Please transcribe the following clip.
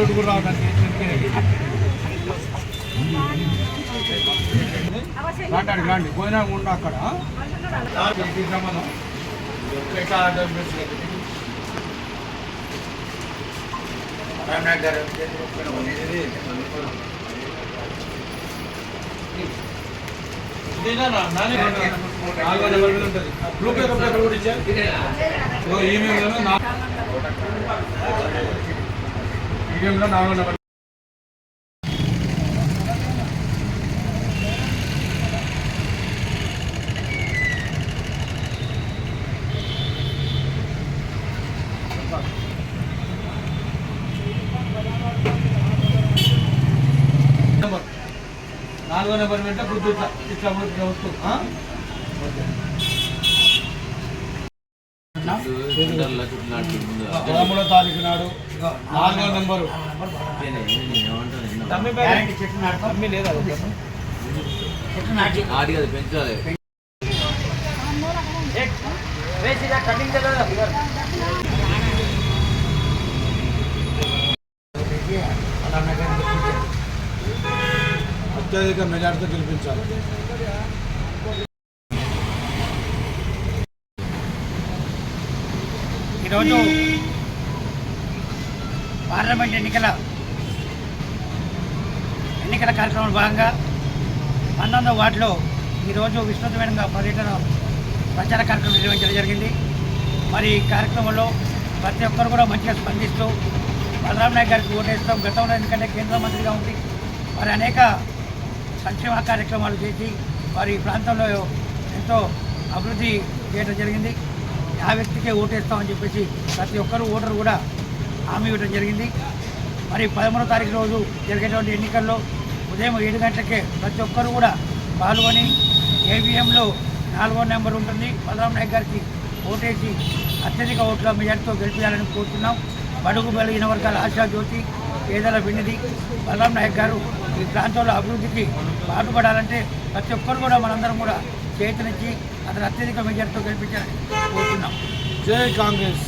Vote కూడా రావడానికి రండి పోయినా ఉండ అక్కడ సంబంధం ఈవీఎంలో 4 నెంబర్ నాలుగో నెంబర్ వెంట గుర్తు ఇట్లా వస్తూ 13వ తారీఖు నాడు 4వ నెంబరు పెంచాలి అత్యధిక మెజార్టీతో గెలిపించాలి. ఈరోజు పార్లమెంట్ ఎన్నికల కార్యక్రమంలో భాగంగా 19వ వార్డులో ఈరోజు విస్తృతమైన పర్యటన ప్రచార కార్యక్రమం నిర్వహించడం జరిగింది. మరి ఈ కార్యక్రమంలో ప్రతి ఒక్కరు కూడా మంచిగా స్పందిస్తూ బలరాం నాయక్ గారికి ఓటేస్తాం. గతంలో ఎందుకంటే కేంద్ర మంత్రిగా ఉంది మరి అనేక సంక్షేమ కార్యక్రమాలు చేసి వారి ప్రాంతంలో ఎంతో అభివృద్ధి చేయడం జరిగింది. ఆ వ్యక్తికే ఓటేస్తామని చెప్పేసి ప్రతి ఒక్కరు ఓటరు కూడా హామీ ఇవ్వడం జరిగింది. మరి 13వ తారీఖు రోజు జరిగేటువంటి ఎన్నికల్లో ఉదయం 7 గంటలకే ప్రతి ఒక్కరు కూడా పాల్గొని ఏవిఎంలో 4వ నెంబర్ ఉంటుంది బలరాం నాయక్ గారికి ఓటేసి అత్యధిక ఓట్ల మెజార్టీతో గెలిపించాలని కోరుతున్నాం. బడుగు బలహీన వర్గాల ఆశా జ్యోతి పేదల వినిధి బలరాం నాయక్ గారు ఈ ప్రాంతంలో అభివృద్ధికి పాటుపడాలంటే ప్రతి ఒక్కరు కూడా మనందరం కూడా చేతనిచ్చి అతను అత్యధిక మెజార్టీతో గెలిపించాలని కోరుతున్నాం. జై కాంగ్రెస్.